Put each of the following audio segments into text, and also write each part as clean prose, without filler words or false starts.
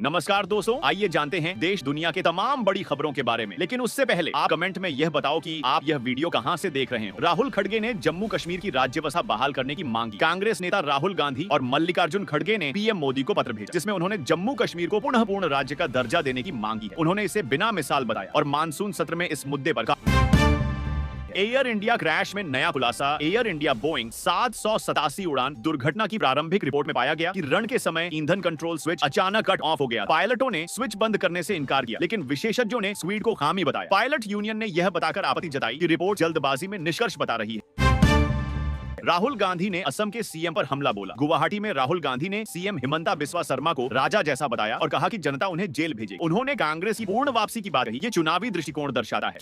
नमस्कार दोस्तों, आइए जानते हैं देश दुनिया के तमाम बड़ी खबरों के बारे में। लेकिन उससे पहले आप कमेंट में यह बताओ कि आप यह वीडियो कहां से देख रहे हो। राहुल खड़गे ने जम्मू कश्मीर की राज्यसभा बहाल करने की मांग की। कांग्रेस नेता राहुल गांधी और मल्लिकार्जुन खड़गे ने पीएम मोदी को पत्र भेजा, जिसमें उन्होंने जम्मू कश्मीर को पुनः पूर्ण राज्य का दर्जा देने की मांग की है। उन्होंने इसे बिना मिसाल बताया और मानसून सत्र में इस मुद्दे पर एयर इंडिया क्रैश में नया खुलासा। एयर इंडिया बोइंग 787 उड़ान दुर्घटना की प्रारंभिक रिपोर्ट में पाया गया कि रण के समय ईंधन कंट्रोल स्विच अचानक कट ऑफ हो गया। पायलटों ने स्विच बंद करने से इनकार किया, लेकिन विशेषज्ञों ने स्वीड को खामी बताया। पायलट यूनियन ने यह बताकर आपत्ति जताई कि रिपोर्ट जल्दबाजी में निष्कर्ष बता रही है। राहुल गांधी ने असम के सीएम पर हमला बोला। गुवाहाटी में राहुल गांधी ने सीएम हिमंता बिस्वा शर्मा को राजा जैसा बताया और कहा कि जनता उन्हें जेल भेजेगी। उन्होंने कांग्रेस की पूर्ण वापसी की बात कही। ये चुनावी दृष्टिकोण दर्शाता है।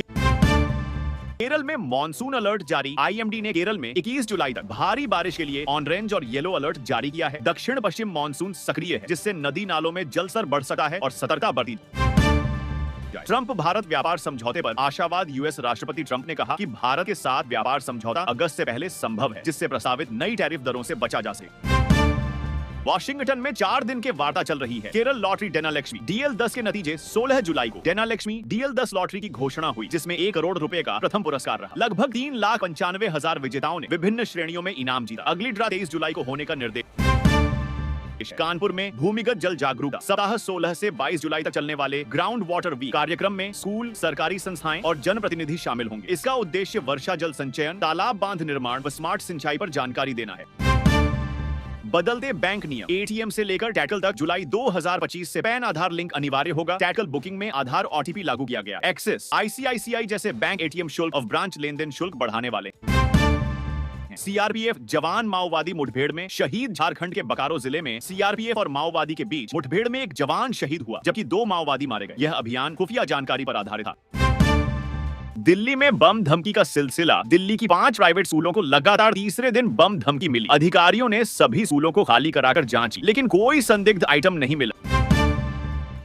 केरल में मॉनसून अलर्ट जारी। आईएमडी ने केरल में 21 जुलाई तक भारी बारिश के लिए ऑरेंज और येलो अलर्ट जारी किया है। दक्षिण पश्चिम मॉनसून सक्रिय है, जिससे नदी नालों में जलस्तर बढ़ सकता है और सतर्कता बरती। ट्रंप भारत व्यापार समझौते पर आशावाद। यूएस राष्ट्रपति ट्रंप ने कहा कि भारत के साथ व्यापार समझौता अगस्त से पहले संभव है, जिससे प्रस्तावित नई टैरिफ दरों से बचा जा सके। वॉशिंगटन में 4 दिन के वार्ता चल रही है। केरल लॉटरी डेनालक्ष्मी DL10 के नतीजे 16 जुलाई को डेनालक्ष्मी DL10 लॉटरी की घोषणा हुई, जिसमें 1 करोड़ रुपए का प्रथम पुरस्कार रहा। लगभग 3,95,000 विजेताओं ने विभिन्न श्रेणियों में इनाम जीता। अगली ड्रा 23 जुलाई को होने का निर्देश। कानपुर में भूमिगत जल जागरूकता सप्ताह 16 से 22 जुलाई तक चलने वाले ग्राउंड वाटर वीक कार्यक्रम में स्कूल, सरकारी संस्थाएं और जनप्रतिनिधि शामिल होंगे। इसका उद्देश्य वर्षा जल संचयन, तालाब बांध निर्माण व स्मार्ट सिंचाई पर जानकारी देना है। बदलते बैंक नियम। एटीएम से लेकर टैकल तक जुलाई 2025 से पैन आधार लिंक अनिवार्य होगा। टैकल बुकिंग में आधार OTP लागू किया गया। एक्सिस, ICICI जैसे बैंक एटीएम शुल्क और ब्रांच लेनदेन शुल्क बढ़ाने वाले। सीआरपीएफ जवान माओवादी मुठभेड़ में शहीद। झारखंड के बोकारो जिले में सीआरपीएफ और माओवादी के बीच मुठभेड़ में एक जवान शहीद हुआ, जबकि 2 माओवादी मारे गए। यह अभियान खुफिया जानकारी पर आधारित था। दिल्ली में बम धमकी का सिलसिला। दिल्ली की 5 प्राइवेट स्कूलों को लगातार तीसरे दिन बम धमकी मिली। अधिकारियों ने सभी स्कूलों को खाली कराकर जांची, लेकिन कोई संदिग्ध आइटम नहीं मिला।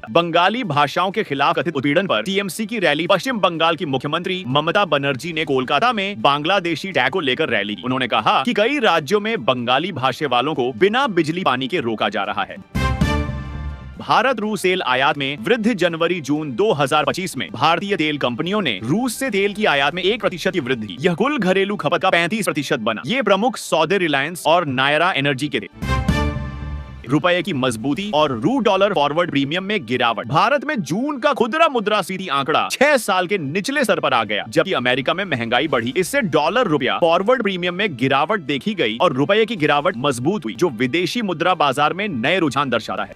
बंगाली भाषाओं के खिलाफ कथित उत्पीड़न पर टीएमसी की रैली। पश्चिम बंगाल की मुख्यमंत्री ममता बनर्जी ने कोलकाता में बांग्लादेशी टैग को लेकर रैली की। उन्होंने कहा कि कई राज्यों में बंगाली भाषा वालों को बिना बिजली पानी के रोका जा रहा है। भारत रूस तेल आयात में वृद्धि। जनवरी जून 2025 में भारतीय तेल कंपनियों ने रूस से तेल की आयात में 1% की वृद्धि। यह कुल घरेलू खपत का 35% बना। ये प्रमुख सौदे रिलायंस और नायरा एनर्जी के थे। रुपए की मजबूती और $1 फॉरवर्ड प्रीमियम में गिरावट। भारत में जून का खुदरा मुद्रास्फीति आंकड़ा 6 साल के निचले स्तर पर आ गया, जबकि अमेरिका में महंगाई बढ़ी। इससे डॉलर रुपया फॉरवर्ड प्रीमियम में गिरावट देखी गई और रुपए की गिरावट मजबूत हुई, जो विदेशी मुद्रा बाजार में नए रुझान दर्शाता है।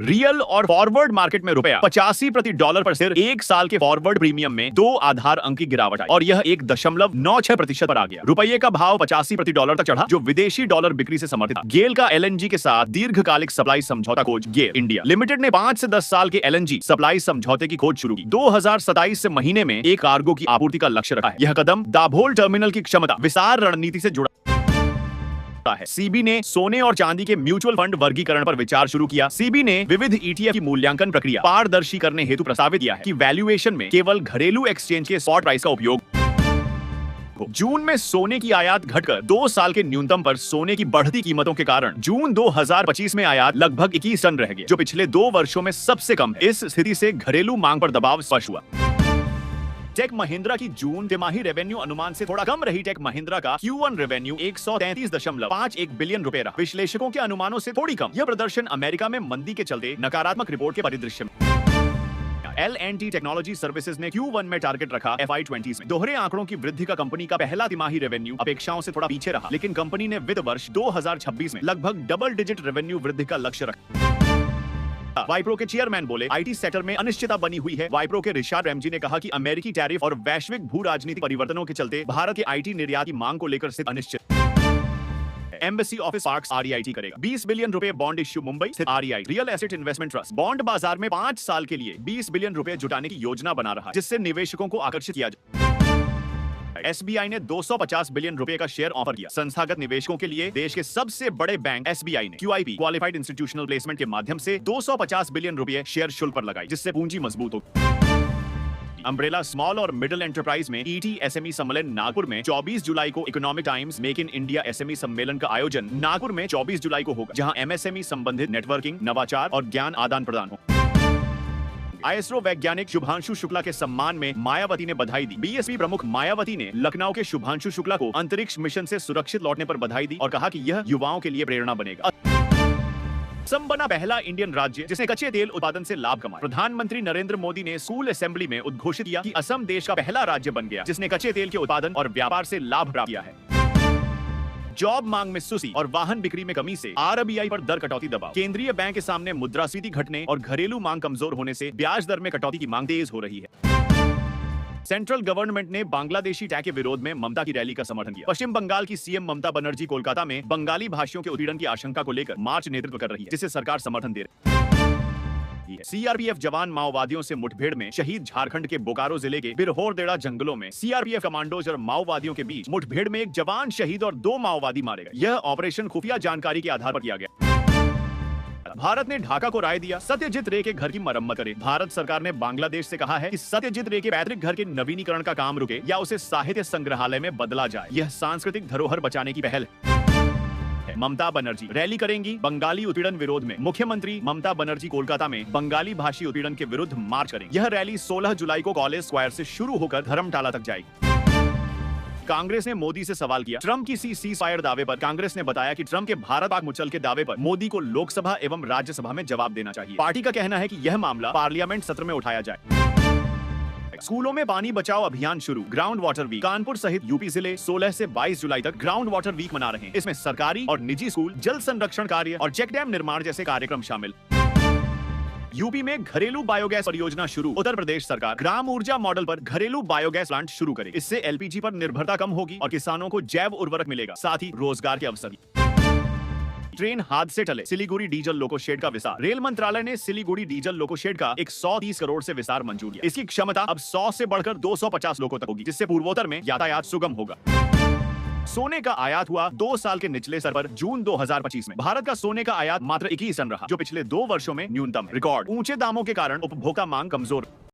रियल और फॉरवर्ड मार्केट में रुपया 85 प्रति डॉलर पर सिर्फ 1 साल के फॉरवर्ड प्रीमियम में 2 आधार अंक की गिरावट आई और यह 1.96% पर आ गया। रुपये का भाव 85 प्रति डॉलर तक चढ़ा, जो विदेशी डॉलर बिक्री से समर्थित था। गेल का LNG के साथ दीर्घकालिक सप्लाई समझौता खोज। गेल इंडिया लिमिटेड ने 5 से 10 साल के LNG सप्लाई समझौते की खोज शुरू की। 2027 से महीने में एक कार्गो की आपूर्ति का लक्ष्य रखा है। यह कदम दाभोल टर्मिनल की क्षमता विस्तार रणनीति से जुड़ा है। सीबी ने सोने और चांदी के म्यूचुअल फंड वर्गीकरण पर विचार शुरू किया। सीबी ने विविध ETF की मूल्यांकन प्रक्रिया पारदर्शी करने हेतु प्रस्तावित किया है कि वैल्यूएशन में केवल घरेलू एक्सचेंज के स्पॉट प्राइस का उपयोग। जून में सोने की आयात घटकर 2 साल के न्यूनतम पर। सोने की बढ़ती कीमतों के कारण जून 2025 में आयात लगभग 21 टन रह गई, जो पिछले 2 वर्षों में सबसे कम है। इस स्थिति से घरेलू मांग पर दबाव स्पष्ट हुआ। टेक महिंद्रा की जून तिमाही रेवेन्यू अनुमान से थोड़ा कम रही। टेक महिंद्रा का Q1 रेवेन्यू 133.51 बिलियन रुपए रहा, विश्लेषकों के अनुमानों से थोड़ी कम। यह प्रदर्शन अमेरिका में मंदी के चलते नकारात्मक रिपोर्ट के परिदृश्य में। L&T टेक्नोलॉजी सर्विसेज ने Q1 में टारगेट रखा FY20 में। दोहरे आंकड़ों की वृद्धि का कंपनी का पहला तिमाही रेवेन्यू अपेक्षाओं से थोड़ा पीछे रहा, लेकिन कंपनी ने वित्त वर्ष 2026 में लगभग डबल डिजिट रेवेन्यू वृद्धि का लक्ष्य रखा। वाइप्रो के चेयरमैन बोले, IT सेक्टर में अनिश्चितता बनी हुई है। वाइप्रो के रिचार्ड रेमजी ने कहा कि अमेरिकी टैरिफ और वैश्विक भू राजनीतिक परिवर्तनों के चलते भारत के IT निर्यात की मांग को लेकर स्थिति अनिश्चित। एम्बेसी ऑफिस पार्क्स REIT करेगा 20 बिलियन रुपए बॉन्ड इश्यू। मुंबई स्थित REIT real estate investment trust bond बाजार में 5 साल के लिए 20 बिलियन रुपए जुटाने की योजना बना रहा है, जिससे निवेशकों को आकर्षित किया जाए। SBI ने 250 बिलियन रुपए का शेयर ऑफर किया संस्थागत निवेशकों के लिए। देश के सबसे बड़े बैंक SBI ने QIP क्वालिफाइड इंस्टीट्यूशनल प्लेसमेंट के माध्यम से 250 बिलियन रुपए शेयर शुल्क पर लगाई, जिससे पूंजी मजबूत होगी। की। अम्ब्रेला स्मॉल और मिडिल एंटरप्राइज में ईटी एसएमई सम्मेलन नागपुर में 24 जुलाई को economic times make in India SME सम्मेलन का आयोजन नागपुर में 24 जुलाई को होगा, जहां एमएसएमई संबंधित नेटवर्किंग, नवाचार और ज्ञान आदान प्रदान हो। आईएसआरओ वैज्ञानिक शुभांशु शुक्ला के सम्मान में मायावती ने बधाई दी। बीएसपी प्रमुख मायावती ने लखनऊ के शुभांशु शुक्ला को अंतरिक्ष मिशन से सुरक्षित लौटने पर बधाई दी और कहा कि यह युवाओं के लिए प्रेरणा बनेगा। असम बना पहला इंडियन राज्य जिसने कच्चे तेल उत्पादन से लाभ कमाया। प्रधानमंत्री नरेंद्र मोदी ने स्कूल असेंबली में उद्घोषित किया कि असम देश का पहला राज्य बन गया जिसने कच्चे तेल के उत्पादन और व्यापार से लाभ प्राप्त किया है। जॉब मांग में सुस्ती और वाहन बिक्री में कमी से आरबीआई पर दर कटौती दबाव। केंद्रीय बैंक के सामने मुद्रास्फीति घटने और घरेलू मांग कमजोर होने से ब्याज दर में कटौती की मांग तेज हो रही है। सेंट्रल गवर्नमेंट ने बांग्लादेशी टैग के विरोध में ममता की रैली का समर्थन किया। पश्चिम बंगाल की सीएम ममता बनर्जी कोलकाता में बंगाली भाषियों के उत्पीड़न की आशंका को लेकर मार्च नेतृत्व कर रही है, जिसे सरकार समर्थन दे रही है। सीआरपीएफ जवान माओवादियों से मुठभेड़ में शहीद। झारखंड के बोकारो जिले के बिरहोरदेड़ा जंगलों में सीआरपीएफ कमांडोज और माओवादियों के बीच मुठभेड़ में एक जवान शहीद और 2 माओवादी मारे गए। यह ऑपरेशन खुफिया जानकारी के आधार पर किया गया। भारत ने ढाका को राय दिया सत्यजीत रे के घर की मरम्मत करे। भारत सरकार ने बांग्लादेश से कहा है कि सत्यजीत रे के पैतृक घर के नवीनीकरण का काम रुके या उसे साहित्य संग्रहालय में बदला जाए। यह सांस्कृतिक धरोहर बचाने की पहल है। ममता बनर्जी रैली करेंगी बंगाली उत्पीड़न विरोध में। मुख्यमंत्री ममता बनर्जी कोलकाता में बंगाली भाषी उत्पीड़न के विरुद्ध मार्च करेंगी। यह रैली 16 जुलाई को कॉलेज स्क्वायर से शुरू होकर धर्मशाला तक जाएगी। कांग्रेस ने मोदी से सवाल किया ट्रंप की सीज फायर दावे पर। कांग्रेस ने बताया कि ट्रंप के भारत पाक मुचल के दावे पर मोदी को लोकसभा एवं राज्यसभा में जवाब देना चाहिए। पार्टी का कहना है कि यह मामला पार्लियामेंट सत्र में उठाया जाए। स्कूलों में पानी बचाओ अभियान शुरू। Ground water week. कानपुर सहित यूपी जिले 16 से 22 जुलाई तक ग्राउंड वाटर वीक मना रहे हैं। इसमें सरकारी और निजी स्कूल, जल संरक्षण कार्य और चेक डैम निर्माण जैसे कार्यक्रम शामिल। यूपी में घरेलू बायोगैस परियोजना शुरू। उत्तर प्रदेश सरकार ग्राम ऊर्जा मॉडल पर घरेलू बायोगैस प्लांट शुरू करे। इससे एलपीजी पर निर्भरता कम होगी और किसानों को जैव उर्वरक मिलेगा, साथ ही रोजगार के अवसर। ट्रेन हादसे टले। सिलीगुड़ी डीजल लोको शेड का विस्तार। रेल मंत्रालय ने सिलीगुड़ी डीजल लोको शेड का 130 करोड़ से विस्तार मंजूर किया। इसकी क्षमता अब 100 से बढ़कर 250 लोको तक होगी, जिससे पूर्वोत्तर में यातायात सुगम होगा। सोने का आयात हुआ 2 साल के निचले स्तर पर। जून 2025 में भारत का सोने का आयात मात्र 21 टन रहा, जो पिछले 2 वर्षों में न्यूनतम। रिकॉर्ड ऊंचे दामों के कारण उपभोक्ता मांग कमजोर।